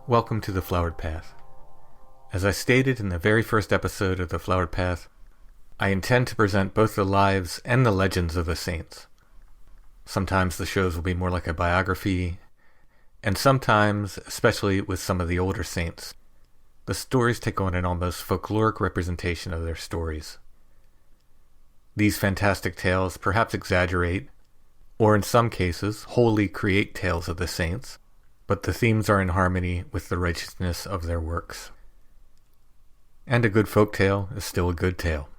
Welcome to The Flowered Path. As I stated in the very first episode of The Flowered Path, I intend to present both the lives and the legends of the saints. Sometimes the shows will be more like a biography, and sometimes, especially with some of the older saints, the stories take on an almost folkloric representation of their stories. These fantastic tales perhaps exaggerate, or in some cases, wholly create tales of the saints, but the themes are in harmony with the righteousness of their works. And a good folk tale is still a good tale.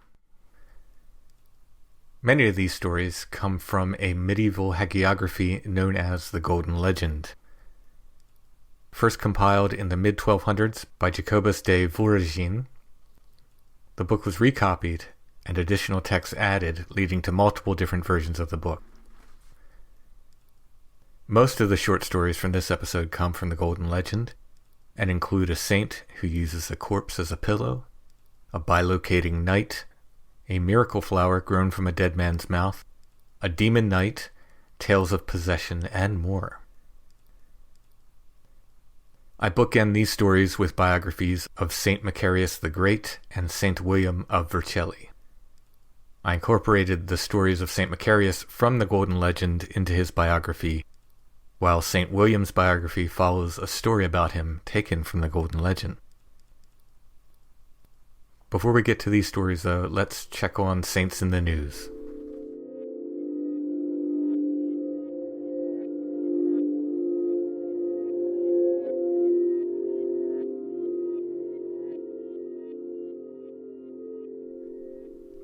Many of these stories come from a medieval hagiography known as the Golden Legend. First compiled in the mid-1200s by Jacobus de Voragine, the book was recopied and additional texts added, leading to multiple different versions of the book. Most of the short stories from this episode come from the Golden Legend and include a saint who uses a corpse as a pillow, a bilocating knight, a miracle flower grown from a dead man's mouth, a demon knight, tales of possession, and more. I bookend these stories with biographies of Saint Macarius the Great and Saint William of Vercelli. I incorporated the stories of Saint Macarius from the Golden Legend into his biography, while St. William's biography follows a story about him taken from the Golden Legend. Before we get to these stories, though, let's check on saints in the news.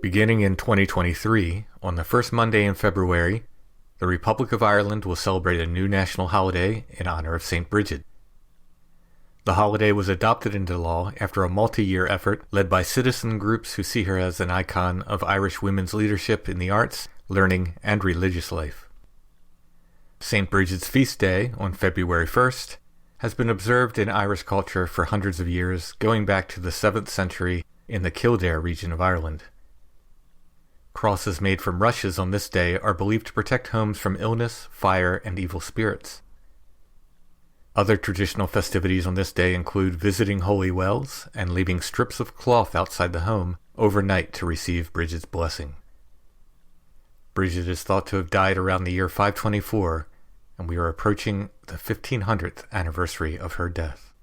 Beginning in 2023, on the first Monday in February, the Republic of Ireland will celebrate a new national holiday in honor of St. Bridget. The holiday was adopted into law after a multi-year effort led by citizen groups who see her as an icon of Irish women's leadership in the arts, learning, and religious life. St. Bridget's feast day, on February 1st, has been observed in Irish culture for hundreds of years, going back to the 7th century in the Kildare region of Ireland. Crosses made from rushes on this day are believed to protect homes from illness, fire, and evil spirits. Other traditional festivities on this day include visiting holy wells and leaving strips of cloth outside the home overnight to receive Bridget's blessing. Bridget is thought to have died around the year 524, and we are approaching the 1500th anniversary of her death.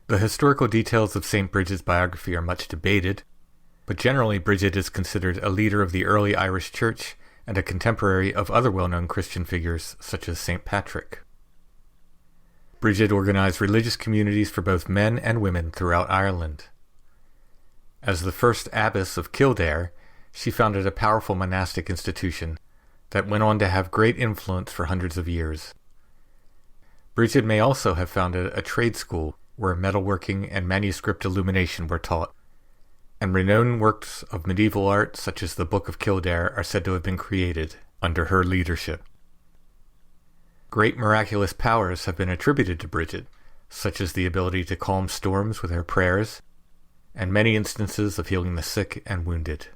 The historical details of St. Bridget's biography are much debated, but generally Bridget is considered a leader of the early Irish Church and a contemporary of other well-known Christian figures such as St. Patrick. Bridget organized religious communities for both men and women throughout Ireland. As the first abbess of Kildare, she founded a powerful monastic institution that went on to have great influence for hundreds of years. Bridget may also have founded a trade school where metalworking and manuscript illumination were taught, and renowned works of medieval art such as the Book of Kildare are said to have been created under her leadership. Great miraculous powers have been attributed to Bridget, such as the ability to calm storms with her prayers, and many instances of healing the sick and wounded.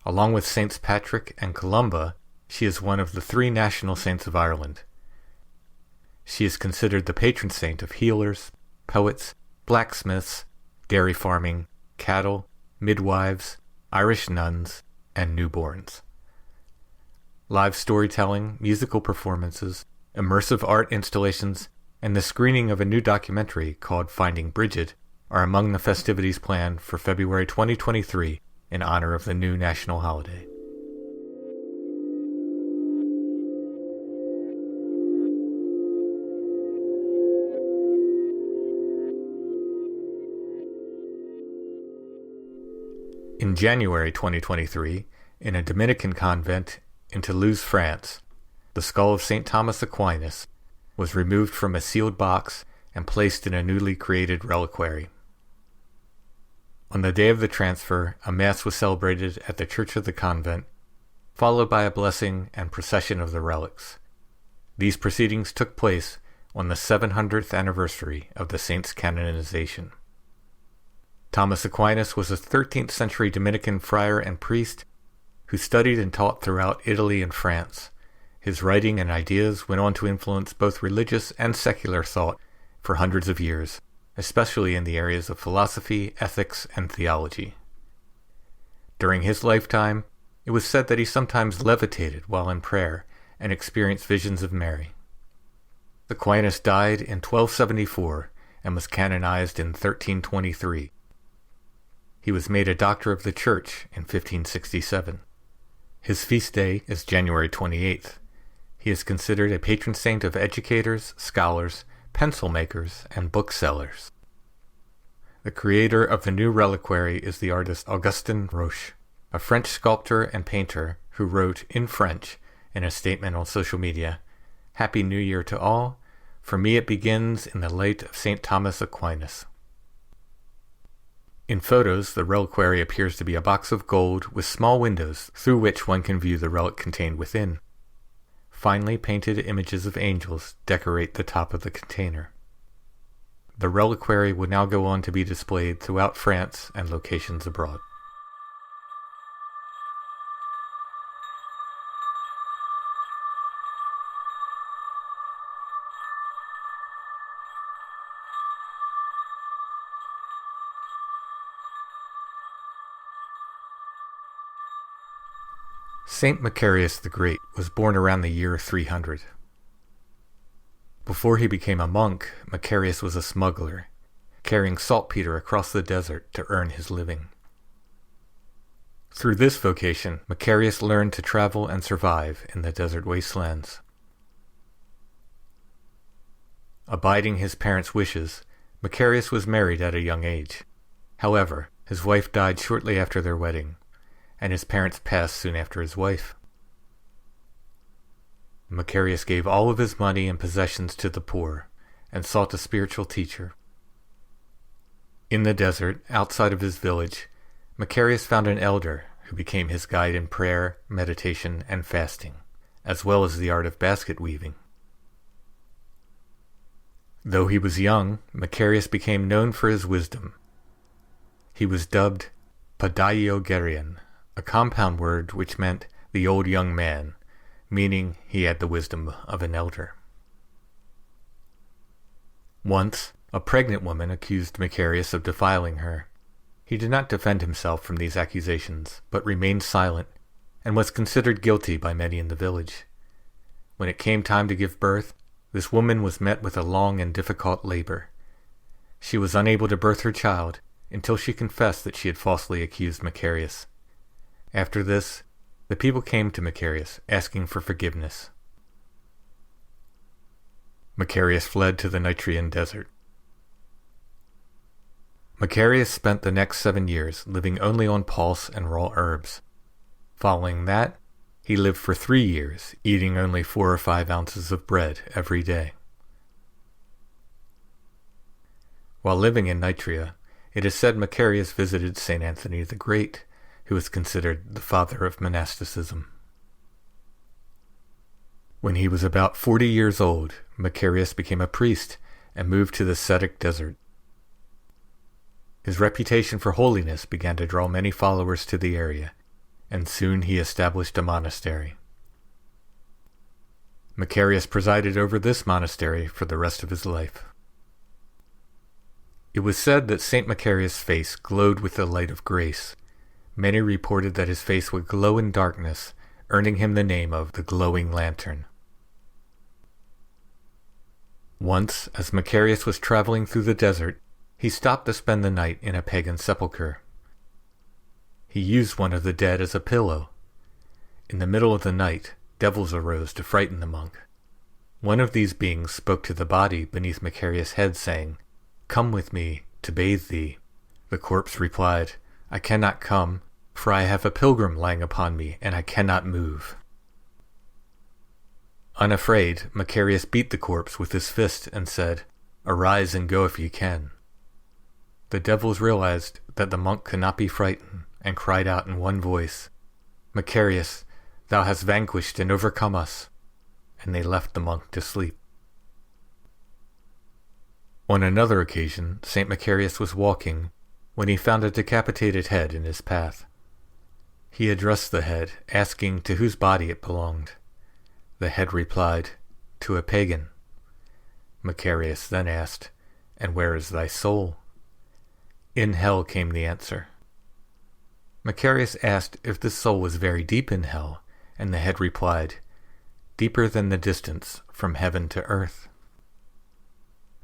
Along with Saints Patrick and Columba, she is one of the 3 national saints of Ireland. She is considered the patron saint of healers, poets, blacksmiths, dairy farming, cattle, midwives, Irish nuns, and newborns. Live storytelling, musical performances, immersive art installations, and the screening of a new documentary called Finding Bridget are among the festivities planned for February 2023 in honor of the new national holiday. In January 2023, in a Dominican convent in Toulouse, France, the skull of St. Thomas Aquinas was removed from a sealed box and placed in a newly created reliquary. On the day of the transfer, a Mass was celebrated at the church of the convent, followed by a blessing and procession of the relics. These proceedings took place on the 700th anniversary of the saint's canonization. Thomas Aquinas was a 13th century Dominican friar and priest who studied and taught throughout Italy and France, His writing and ideas went on to influence both religious and secular thought for hundreds of years, especially in the areas of philosophy, ethics, and theology. During his lifetime, it was said that he sometimes levitated while in prayer and experienced visions of Mary. Aquinas died in 1274 and was canonized in 1323. He was made a doctor of the Church in 1567. His feast day is January 28th. He is considered a patron saint of educators, scholars, pencil makers, and booksellers. The creator of the new reliquary is the artist Augustin Roche, a French sculptor and painter who wrote in French in a statement on social media, "Happy New Year to all. For me it begins in the light of St. Thomas Aquinas." In photos, the reliquary appears to be a box of gold with small windows through which one can view the relic contained within. Finely painted images of angels decorate the top of the container. The reliquary would now go on to be displayed throughout France and locations abroad. Saint Macarius the Great was born around the year 300. Before he became a monk, Macarius was a smuggler, carrying saltpeter across the desert to earn his living. Through this vocation, Macarius learned to travel and survive in the desert wastelands. Abiding his parents' wishes, Macarius was married at a young age. However, his wife died shortly after their wedding, and his parents passed soon after his wife. Macarius gave all of his money and possessions to the poor, and sought a spiritual teacher. In the desert, outside of his village, Macarius found an elder who became his guide in prayer, meditation, and fasting, as well as the art of basket weaving. Though he was young, Macarius became known for his wisdom. He was dubbed Padaiogeryan, a compound word which meant the old young man, meaning he had the wisdom of an elder. Once, a pregnant woman accused Macarius of defiling her. He did not defend himself from these accusations, but remained silent, and was considered guilty by many in the village. When it came time to give birth, this woman was met with a long and difficult labor. She was unable to birth her child until she confessed that she had falsely accused Macarius. After this, the people came to Macarius, asking for forgiveness. Macarius fled to the Nitrian desert. Macarius spent the next 7 years living only on pulse and raw herbs. Following that, he lived for 3 years, eating only 4 or 5 ounces of bread every day. While living in Nitria, it is said Macarius visited St. Anthony the Great, who is considered the father of monasticism. When he was about 40 years old, Macarius became a priest and moved to the Cetic desert. His reputation for holiness began to draw many followers to the area, and soon he established a monastery. Macarius presided over this monastery for the rest of his life. It was said that St. Macarius' face glowed with the light of grace. Many reported that his face would glow in darkness, earning him the name of the Glowing Lantern. Once, as Macarius was traveling through the desert, he stopped to spend the night in a pagan sepulchre. He used one of the dead as a pillow. In the middle of the night, devils arose to frighten the monk. One of these beings spoke to the body beneath Macarius' head, saying, "Come with me to bathe thee." The corpse replied, "I cannot come, for I have a pilgrim lying upon me, and I cannot move." Unafraid, Macarius beat the corpse with his fist and said, "Arise and go if you can." The devils realized that the monk could not be frightened, and cried out in one voice, "Macarius, thou hast vanquished and overcome us," and they left the monk to sleep. On another occasion, St. Macarius was walking when he found a decapitated head in his path. He addressed the head, asking to whose body it belonged. The head replied, "To a pagan." Macarius then asked, "And where is thy soul?" "In hell," came the answer. Macarius asked if this soul was very deep in hell, and the head replied, "Deeper than the distance from heaven to earth."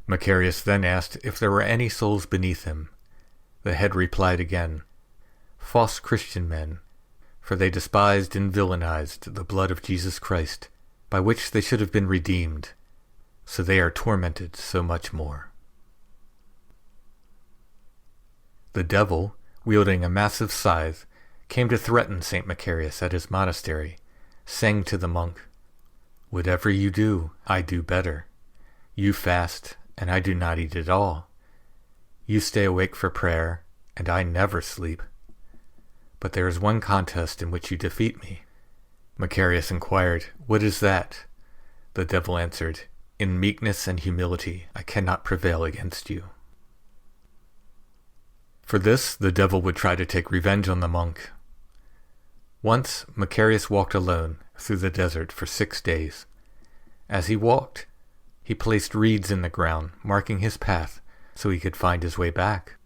Macarius then asked if there were any souls beneath him. The head replied again, "False Christian men, for they despised and villainized the blood of Jesus Christ, by which they should have been redeemed, so they are tormented so much more." The devil, wielding a massive scythe, came to threaten Saint Macarius at his monastery, saying to the monk, "Whatever you do, I do better. You fast, and I do not eat at all. You stay awake for prayer, and I never sleep. But there is one contest in which you defeat me." Macarius inquired, "What is that?" The devil answered, "In meekness and humility I cannot prevail against you." For this, the devil would try to take revenge on the monk. Once, Macarius walked alone through the desert for 6 days. As he walked, he placed reeds in the ground, marking his path so he could find his way back.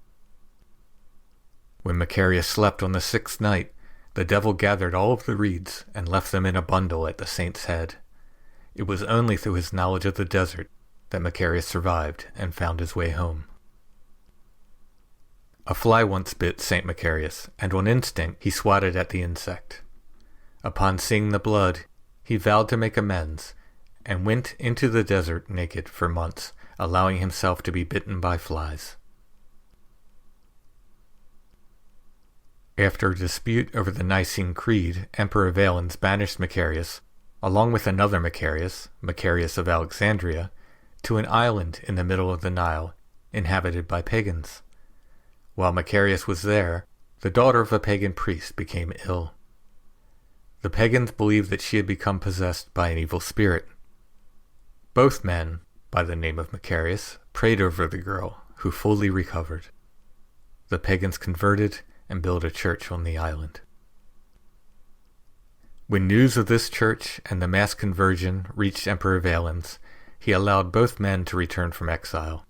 When Macarius slept on the 6th night, the devil gathered all of the reeds and left them in a bundle at the saint's head. It was only through his knowledge of the desert that Macarius survived and found his way home. A fly once bit Saint Macarius, and on instinct he swatted at the insect. Upon seeing the blood, he vowed to make amends, and went into the desert naked for months, allowing himself to be bitten by flies. After a dispute over the Nicene Creed, Emperor Valens banished Macarius, along with another Macarius, Macarius of Alexandria, to an island in the middle of the Nile, inhabited by pagans. While Macarius was there, the daughter of a pagan priest became ill. The pagans believed that she had become possessed by an evil spirit. Both men, by the name of Macarius, prayed over the girl, who fully recovered. The pagans converted and built a church on the island. When news of this church and the mass conversion reached Emperor Valens, he allowed both men to return from exile.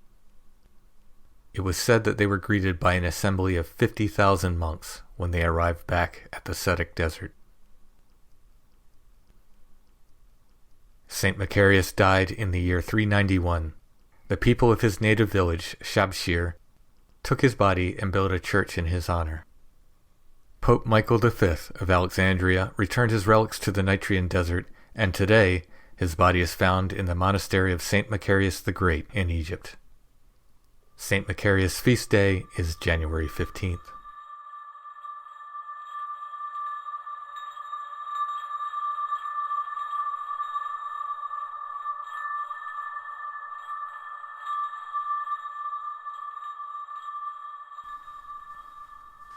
It was said that they were greeted by an assembly of 50,000 monks when they arrived back at the Cetic desert. Saint Macarius died in the year 391. The people of his native village, Shabshir, took his body and built a church in his honor. Pope Michael V of Alexandria returned his relics to the Nitrian desert, and today his body is found in the monastery of Saint Macarius the Great in Egypt. Saint Macarius' feast day is January 15th.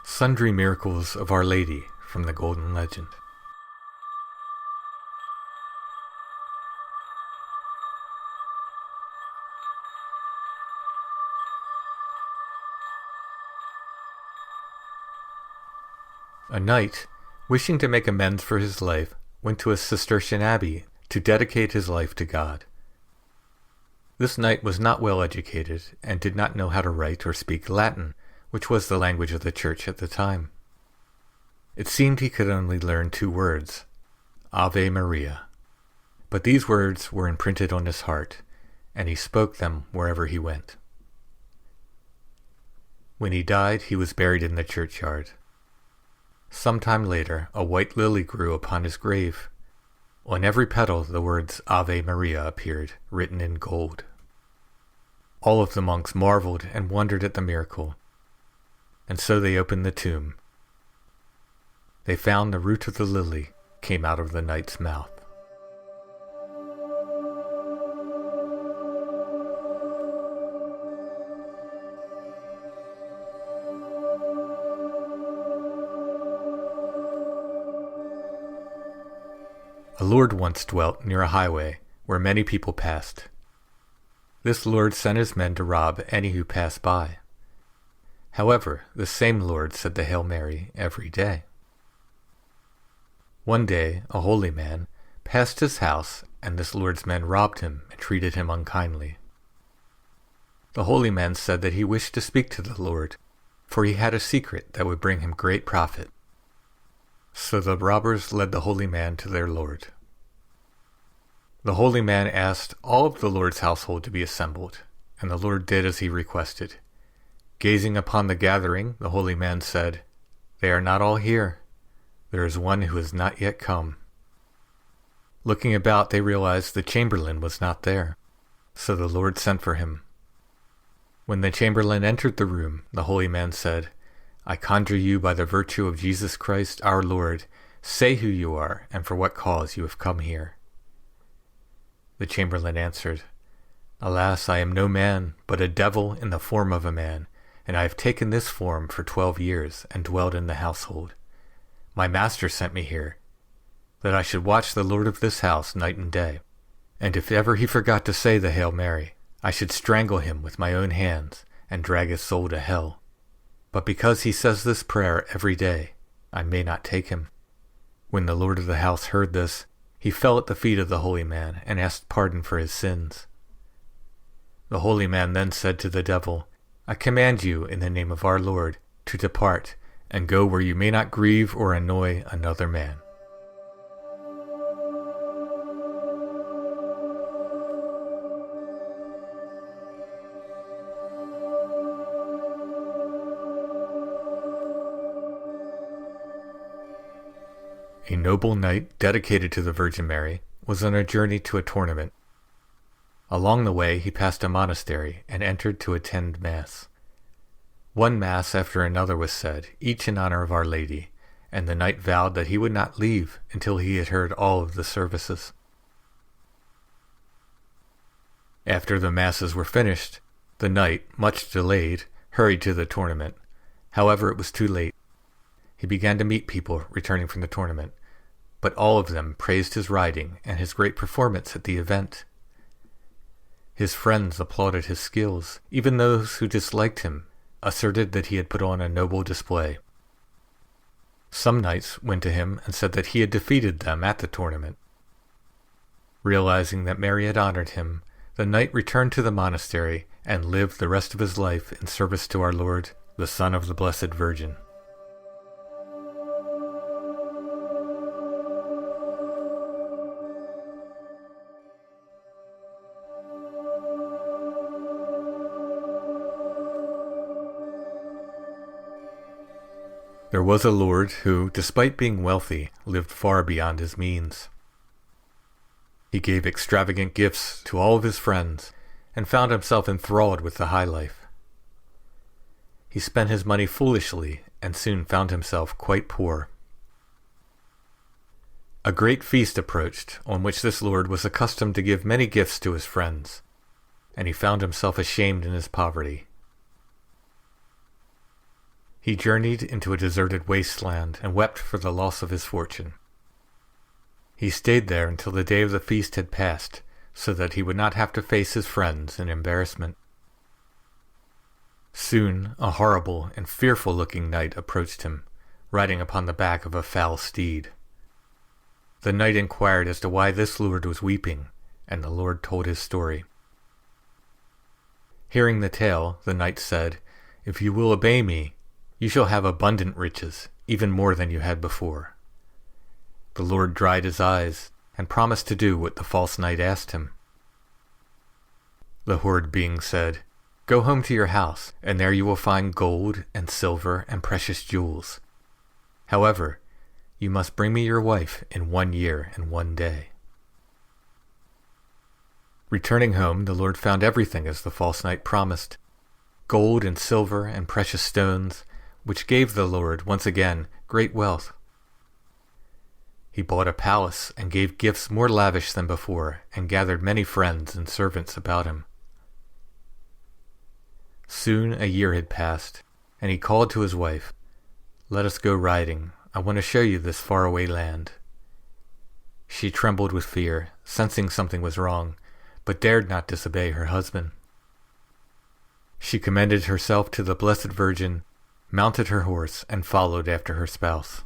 Sundry Miracles of Our Lady from the Golden Legend. A knight, wishing to make amends for his life, went to a Cistercian abbey to dedicate his life to God. This knight was not well educated and did not know how to write or speak Latin, which was the language of the church at the time. It seemed he could only learn 2 words, Ave Maria. But these words were imprinted on his heart, and he spoke them wherever he went. When he died, he was buried in the churchyard. Some time later, a white lily grew upon his grave. On every petal the words Ave Maria appeared, written in gold. All of the monks marveled and wondered at the miracle, and so they opened the tomb. They found the root of the lily came out of the knight's mouth. A lord once dwelt near a highway where many people passed. This lord sent his men to rob any who passed by. However, the same lord said the Hail Mary every day. One day, a holy man, passed his house, and this lord's men robbed him and treated him unkindly. The holy man said that he wished to speak to the Lord, for he had a secret that would bring him great profit. So the robbers led the holy man to their lord. The holy man asked all of the Lord's household to be assembled, and the Lord did as he requested. Gazing upon the gathering, the holy man said, "They are not all here. There is one who has not yet come." Looking about, they realized the chamberlain was not there, so the Lord sent for him. When the chamberlain entered the room, the holy man said, "I conjure you by the virtue of Jesus Christ our Lord, say who you are and for what cause you have come here." The chamberlain answered, "Alas, I am no man, but a devil in the form of a man, and I have taken this form for 12 years and dwelled in the household. My master sent me here, that I should watch the Lord of this house night and day, and if ever he forgot to say the Hail Mary, I should strangle him with my own hands and drag his soul to hell. But because he says this prayer every day, I may not take him." When the Lord of the house heard this, he fell at the feet of the holy man and asked pardon for his sins. The holy man then said to the devil, "I command you in the name of our Lord to depart and go where you may not grieve or annoy another man." A noble knight dedicated to the Virgin Mary was on a journey to a tournament. Along the way he passed a monastery and entered to attend Mass. One Mass after another was said, each in honor of Our Lady, and the knight vowed that he would not leave until he had heard all of the services. After the Masses were finished, the knight, much delayed, hurried to the tournament. However, it was too late. He began to meet people returning from the tournament, but all of them praised his riding and his great performance at the event. His friends applauded his skills. Even those who disliked him asserted that he had put on a noble display. Some knights went to him and said that he had defeated them at the tournament. Realizing that Mary had honored him, the knight returned to the monastery and lived the rest of his life in service to our Lord, the Son of the Blessed Virgin. There was a lord who, despite being wealthy, lived far beyond his means. He gave extravagant gifts to all of his friends and found himself enthralled with the high life. He spent his money foolishly and soon found himself quite poor. A great feast approached, on which this lord was accustomed to give many gifts to his friends, and he found himself ashamed in his poverty. He journeyed into a deserted wasteland and wept for the loss of his fortune. He stayed there until the day of the feast had passed, so that he would not have to face his friends in embarrassment. Soon a horrible and fearful-looking knight approached him, riding upon the back of a foul steed. The knight inquired as to why this lord was weeping, and the lord told his story. Hearing the tale, the knight said, "If you will obey me, you shall have abundant riches, even more than you had before." The Lord dried his eyes and promised to do what the false knight asked him. The horrid being said, "Go home to your house, and there you will find gold and silver and precious jewels. However, you must bring me your wife in 1 year and 1 day." Returning home, the Lord found everything as the false knight promised: gold and silver and precious stones, which gave the Lord, once again, great wealth. He bought a palace and gave gifts more lavish than before, and gathered many friends and servants about him. Soon a year had passed, and he called to his wife, "Let us go riding. I want to show you this faraway land." She trembled with fear, sensing something was wrong, but dared not disobey her husband. She commended herself to the Blessed Virgin, mounted her horse, and followed after her spouse.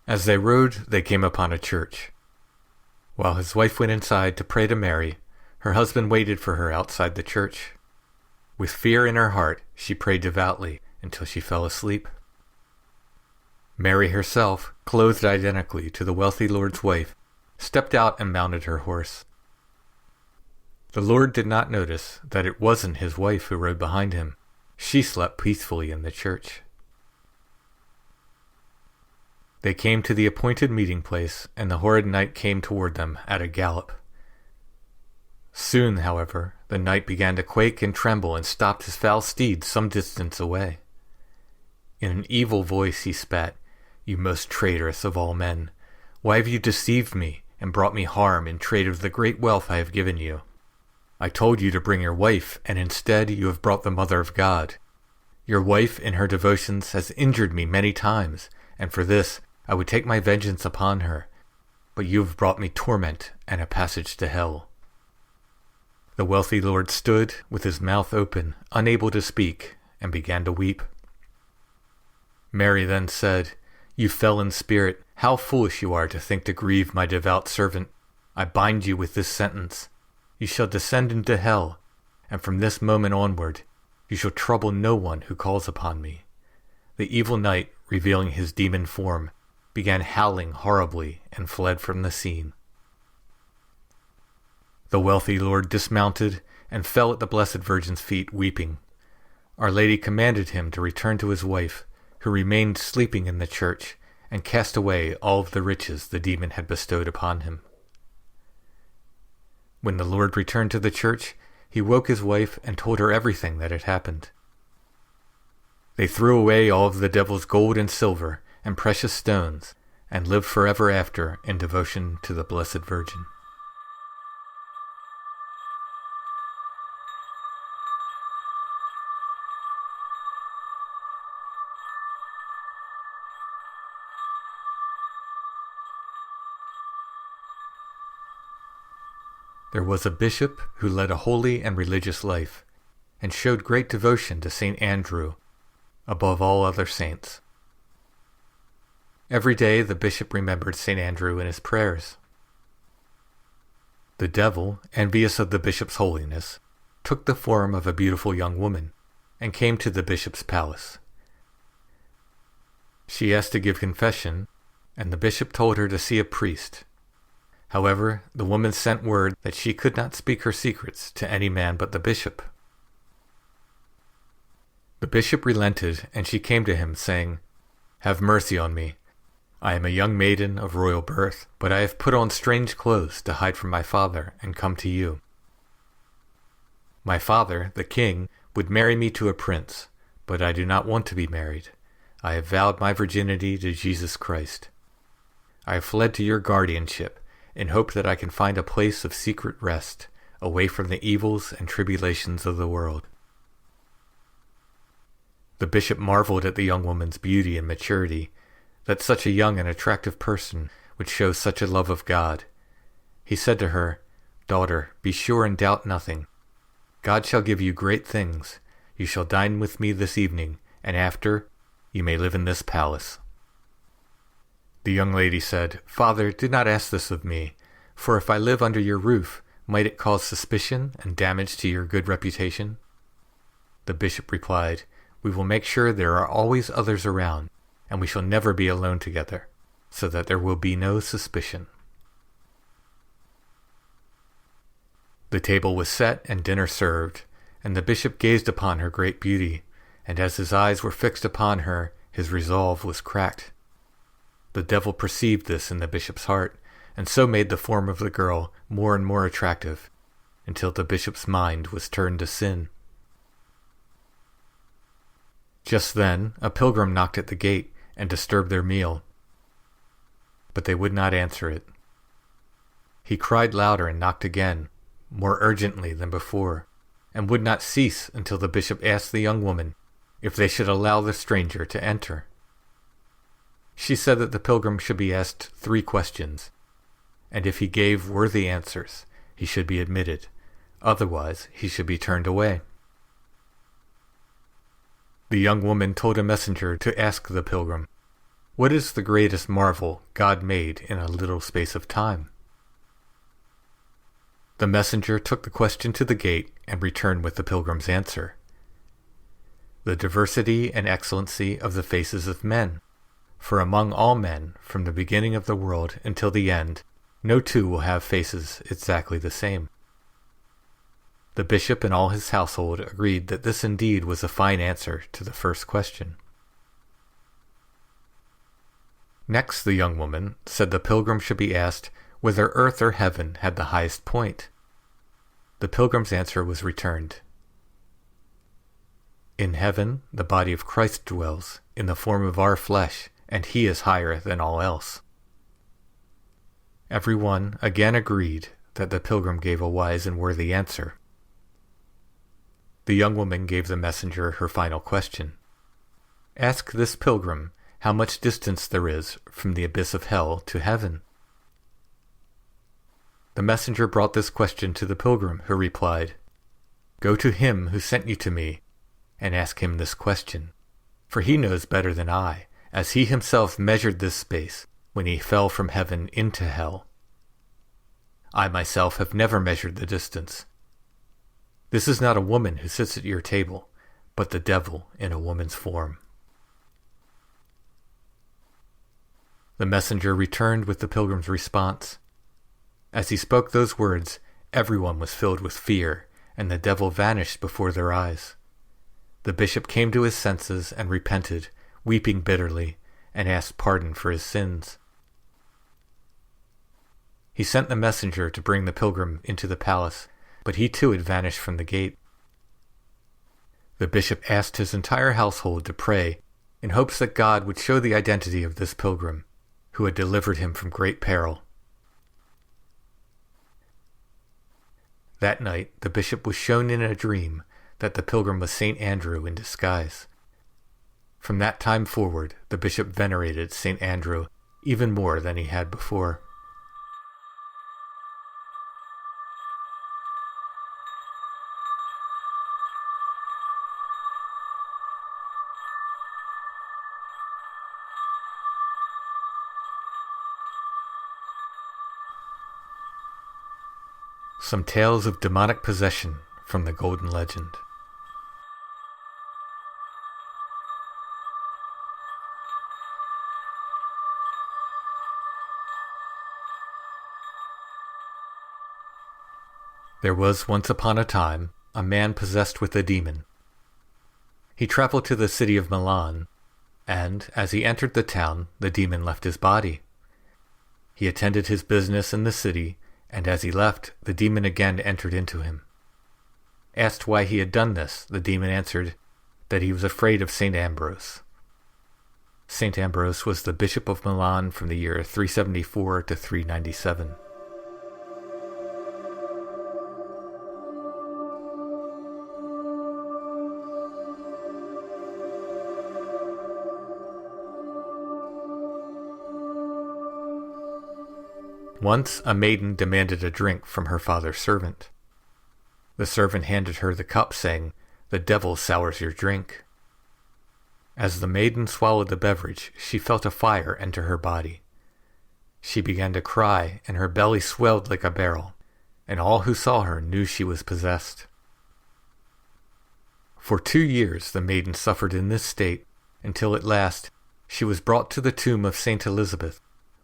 As they rode, they came upon a church. While his wife went inside to pray to Mary, her husband waited for her outside the church. With fear in her heart, she prayed devoutly until she fell asleep. Mary herself, clothed identically to the wealthy lord's wife, stepped out and mounted her horse. The Lord did not notice that it wasn't his wife who rode behind him. She slept peacefully in the church. They came to the appointed meeting place, and the horrid knight came toward them at a gallop. Soon, however, the knight began to quake and tremble and stopped his foul steed some distance away. In an evil voice he spat, "You most traitorous of all men, why have you deceived me and brought me harm in trade of the great wealth I have given you? I told you to bring your wife, and instead you have brought the Mother of God. Your wife in her devotions has injured me many times, and for this I would take my vengeance upon her, but you have brought me torment and a passage to hell." The wealthy lord stood with his mouth open, unable to speak, and began to weep. Mary then said, "You felon spirit, how foolish you are to think to grieve my devout servant. I bind you with this sentence. You shall descend into hell, and from this moment onward you shall trouble no one who calls upon me." The evil knight, revealing his demon form, began howling horribly and fled from the scene. The wealthy lord dismounted and fell at the Blessed Virgin's feet weeping. Our Lady commanded him to return to his wife, who remained sleeping in the church, and cast away all of the riches the demon had bestowed upon him. When the Lord returned to the church, he woke his wife and told her everything that had happened. They threw away all of the devil's gold and silver and precious stones, and lived forever after in devotion to the Blessed Virgin. There was a bishop who led a holy and religious life, and showed great devotion to St. Andrew, above all other saints. Every day the bishop remembered St. Andrew in his prayers. The devil, envious of the bishop's holiness, took the form of a beautiful young woman, and came to the bishop's palace. She asked to give confession, and the bishop told her to see a priest. However, the woman sent word that she could not speak her secrets to any man but the bishop. The bishop relented, and she came to him, saying, "Have mercy on me. I am a young maiden of royal birth, but I have put on strange clothes to hide from my father and come to you. My father, the king, would marry me to a prince, but I do not want to be married. I have vowed my virginity to Jesus Christ. I have fled to your guardianship, in hope that I can find a place of secret rest, away from the evils and tribulations of the world." The bishop marveled at the young woman's beauty and maturity, that such a young and attractive person would show such a love of God. He said to her, "Daughter, be sure and doubt nothing. God shall give you great things. You shall dine with me this evening, and after, you may live in this palace." The young lady said, "Father, do not ask this of me, for if I live under your roof, might it cause suspicion and damage to your good reputation?" The bishop replied, "We will make sure there are always others around, and we shall never be alone together, so that there will be no suspicion." The table was set and dinner served, and the bishop gazed upon her great beauty, and as his eyes were fixed upon her, his resolve was cracked. The devil perceived this in the bishop's heart, and so made the form of the girl more and more attractive, until the bishop's mind was turned to sin. Just then, a pilgrim knocked at the gate and disturbed their meal, but they would not answer it. He cried louder and knocked again, more urgently than before, and would not cease until the bishop asked the young woman if they should allow the stranger to enter. She said that the pilgrim should be asked 3 questions, and if he gave worthy answers, he should be admitted. Otherwise, he should be turned away. The young woman told a messenger to ask the pilgrim, What is the greatest marvel God made in a little space of time? The messenger took the question to the gate and returned with the pilgrim's answer. The diversity and excellency of the faces of men. For among all men, from the beginning of the world until the end, no two will have faces exactly the same. The bishop and all his household agreed that this indeed was a fine answer to the first question. Next, the young woman said the pilgrim should be asked whether earth or heaven had the highest point. The pilgrim's answer was returned. In heaven, the body of Christ dwells, in the form of our flesh, and he is higher than all else. Every one again agreed that the pilgrim gave a wise and worthy answer. The young woman gave the messenger her final question. Ask this pilgrim how much distance there is from the abyss of hell to heaven. The messenger brought this question to the pilgrim, who replied, Go to him who sent you to me, and ask him this question, for he knows better than I, as he himself measured this space when he fell from heaven into hell. I myself have never measured the distance. This is not a woman who sits at your table, but the devil in a woman's form. The messenger returned with the pilgrim's response. As he spoke those words, everyone was filled with fear, and the devil vanished before their eyes. The bishop came to his senses and repented, weeping bitterly, and asked pardon for his sins. He sent the messenger to bring the pilgrim into the palace, but he too had vanished from the gate. The bishop asked his entire household to pray in hopes that God would show the identity of this pilgrim, who had delivered him from great peril. That night, the bishop was shown in a dream that the pilgrim was St. Andrew in disguise. From that time forward, the bishop venerated St. Andrew even more than he had before. Some tales of demonic possession from the Golden Legend. There was once upon a time a man possessed with a demon. He traveled to the city of Milan, and as he entered the town, the demon left his body. He attended his business in the city, and as he left, the demon again entered into him. Asked why he had done this, the demon answered that he was afraid of St. Ambrose. St. Ambrose was the bishop of Milan from the year 374 to 397. Once a maiden demanded a drink from her father's servant. The servant handed her the cup, saying, "The devil sours your drink." As the maiden swallowed the beverage, she felt a fire enter her body. She began to cry, and her belly swelled like a barrel, and all who saw her knew she was possessed. For 2 years the maiden suffered in this state, until at last she was brought to the tomb of Saint Elizabeth,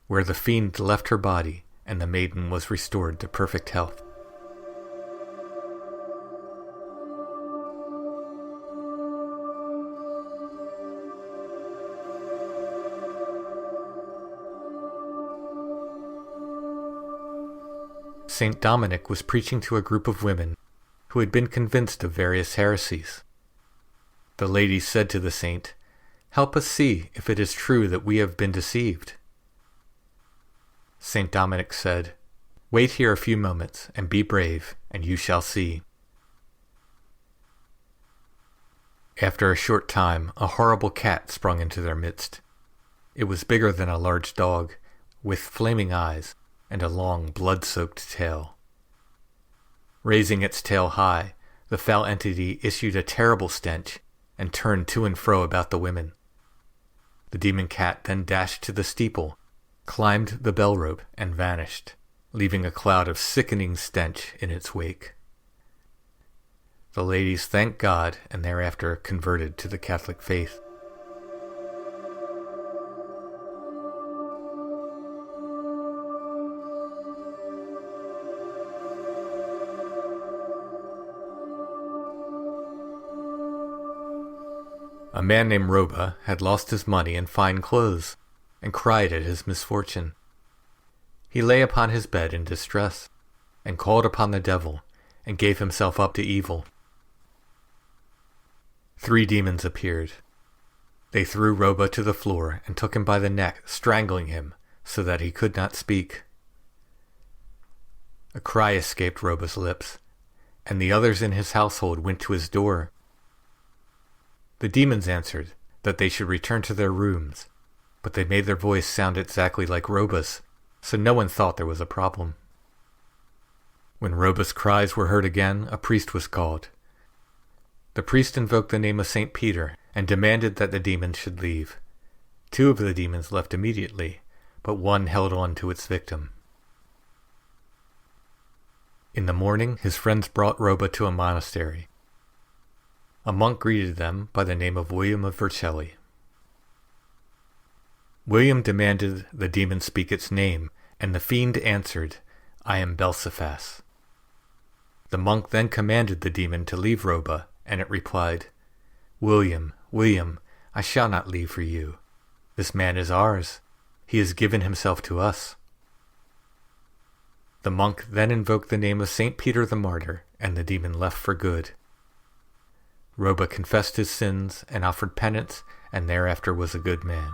where the fiend left her body, and the maiden was restored to perfect health. Saint Dominic was preaching to a group of women who had been convinced of various heresies. The ladies said to the saint, "Help us see if it is true that we have been deceived." Saint Dominic said, "Wait here a few moments and be brave, and you shall see." After a short time, a horrible cat sprung into their midst. It was bigger than a large dog, with flaming eyes and a long, blood-soaked tail. Raising its tail high, the foul entity issued a terrible stench and turned to and fro about the women. The demon cat then dashed to the steeple, climbed the bell rope, and vanished, leaving a cloud of sickening stench in its wake. The ladies thanked God and thereafter converted to the Catholic faith. A man named Roba had lost his money and fine clothes, and cried at his misfortune. He lay upon his bed in distress, and called upon the devil, and gave himself up to evil. 3 demons appeared. They threw Roba to the floor and took him by the neck, strangling him, so that he could not speak. A cry escaped Roba's lips, and the others in his household went to his door. The demons answered that they should return to their rooms, but they made their voice sound exactly like Roba's, so no one thought there was a problem. When Roba's cries were heard again, a priest was called. The priest invoked the name of St. Peter and demanded that the demons should leave. 2 of the demons left immediately, but one held on to its victim. In the morning, his friends brought Roba to a monastery. A monk greeted them by the name of William of Vercelli. William demanded the demon speak its name, and the fiend answered, "I am Belcephas." The monk then commanded the demon to leave Roba, and it replied, "William, William, I shall not leave for you. This man is ours. He has given himself to us." The monk then invoked the name of St. Peter the Martyr, and the demon left for good. Roba confessed his sins and offered penance, and thereafter was a good man.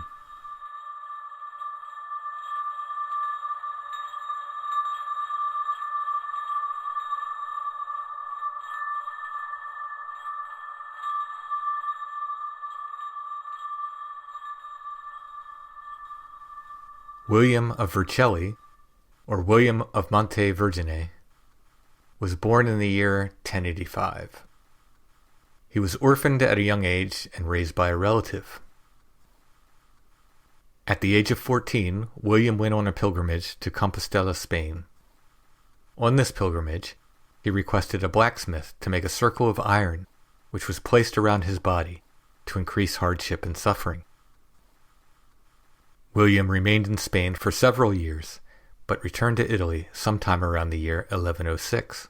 William of Vercelli, or William of Monte Vergine, was born in the year 1085. He was orphaned at a young age and raised by a relative. At the age of 14, William went on a pilgrimage to Compostela, Spain. On this pilgrimage, he requested a blacksmith to make a circle of iron, which was placed around his body to increase hardship and suffering. William remained in Spain for several years, but returned to Italy sometime around the year 1106.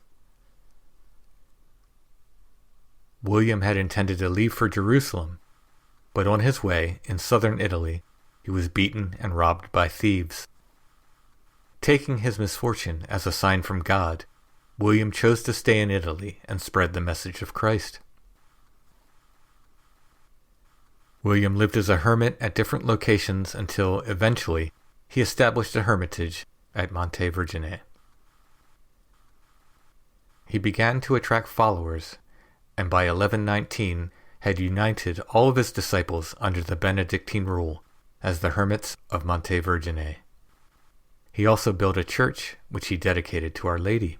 William had intended to leave for Jerusalem, but on his way in southern Italy, he was beaten and robbed by thieves. Taking his misfortune as a sign from God, William chose to stay in Italy and spread the message of Christ. William lived as a hermit at different locations until, eventually, he established a hermitage at Monte Vergine. He began to attract followers, and by 1119 had united all of his disciples under the Benedictine rule as the Hermits of Monte Vergine. He also built a church, which he dedicated to Our Lady.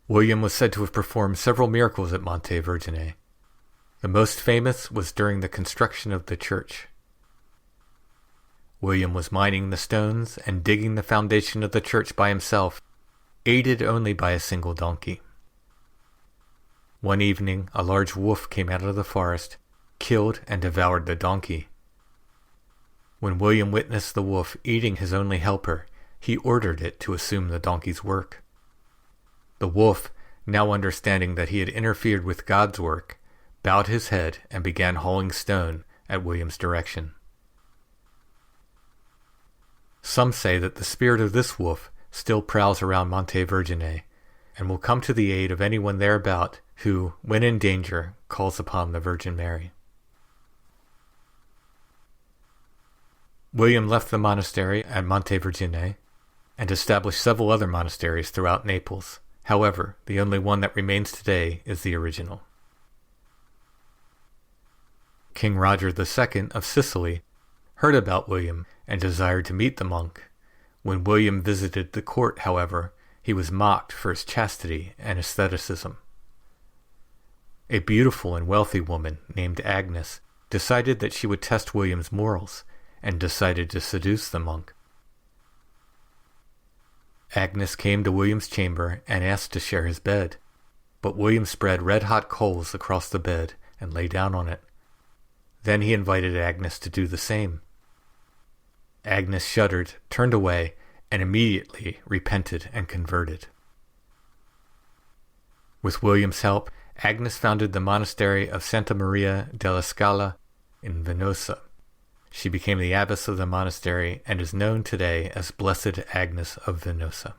William was said to have performed several miracles at Monte Vergine. The most famous was during the construction of the church. William was mining the stones and digging the foundation of the church by himself, aided only by a single donkey. One evening, a large wolf came out of the forest, killed and devoured the donkey. When William witnessed the wolf eating his only helper, he ordered it to assume the donkey's work. The wolf, now understanding that he had interfered with God's work, bowed his head and began hauling stone at William's direction. Some say that the spirit of this wolf still prowls around Monte Vergine and will come to the aid of anyone thereabout who, when in danger, calls upon the Virgin Mary. William left the monastery at Monte Vergine and established several other monasteries throughout Naples. However, the only one that remains today is the original. King Roger II of Sicily heard about William and desired to meet the monk. When William visited the court, however, he was mocked for his chastity and asceticism. A beautiful and wealthy woman named Agnes decided that she would test William's morals and decided to seduce the monk. Agnes came to William's chamber and asked to share his bed, but William spread red-hot coals across the bed and lay down on it. Then he invited Agnes to do the same. Agnes shuddered, turned away, and immediately repented and converted. With William's help, Agnes founded the monastery of Santa Maria della Scala in Venosa. She became the abbess of the monastery and is known today as Blessed Agnes of Venosa.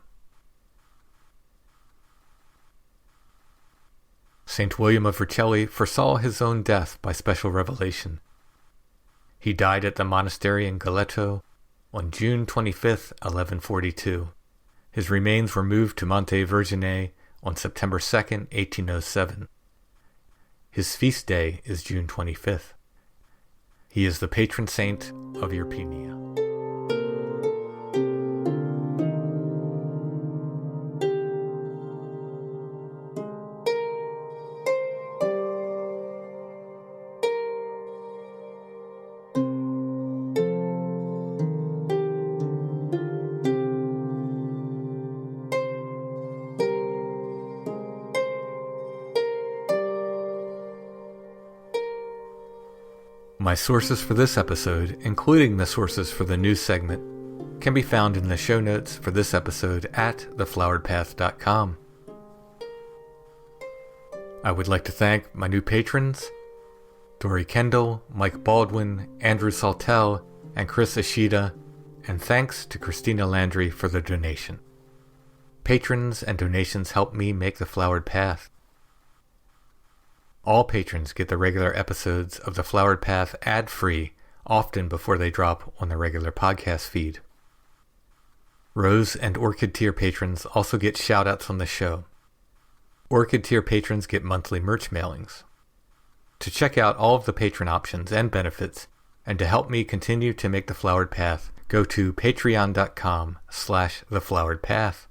Saint William of Vercelli foresaw his own death by special revelation. He died at the monastery in Galetto on June 25, 1142. His remains were moved to Monte Vergine on September 2, 1807. His feast day is June 25th. He is the patron saint of Irpinia. My sources for this episode, including the sources for the news segment, can be found in the show notes for this episode at thefloweredpath.com. I would like to thank my new patrons, Dory Kendall, Mike Baldwin, Andrew Saltel, and Chris Ishida, and thanks to Christina Landry for the donation. Patrons and donations help me make The Flowered Path. All patrons get the regular episodes of The Flowered Path ad-free, often before they drop on the regular podcast feed. Rose and Orchid Tier patrons also get shout-outs on the show. Orchid Tier patrons get monthly merch mailings. To check out all of the patron options and benefits, and to help me continue to make The Flowered Path, go to patreon.com/thefloweredpath.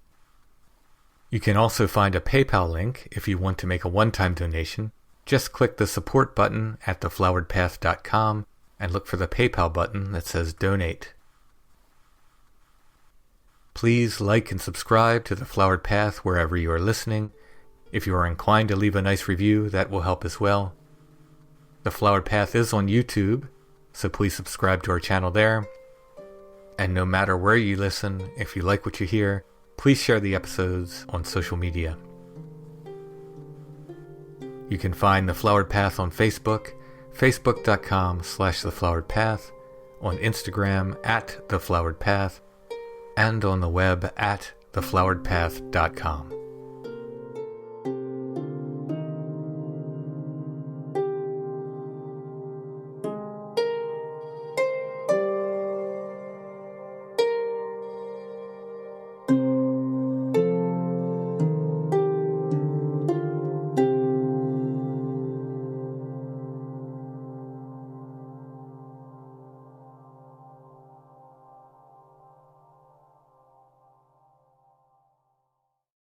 You can also find a PayPal link if you want to make a one-time donation. Just click the support button at thefloweredpath.com and look for the PayPal button that says Donate. Please like and subscribe to The Flowered Path wherever you are listening. If you are inclined to leave a nice review, that will help as well. The Flowered Path is on YouTube, so please subscribe to our channel there. And no matter where you listen, if you like what you hear, please share the episodes on social media. You can find The Flowered Path on Facebook, facebook.com/thefloweredpath, on Instagram @thefloweredpath, and on the web at thefloweredpath.com.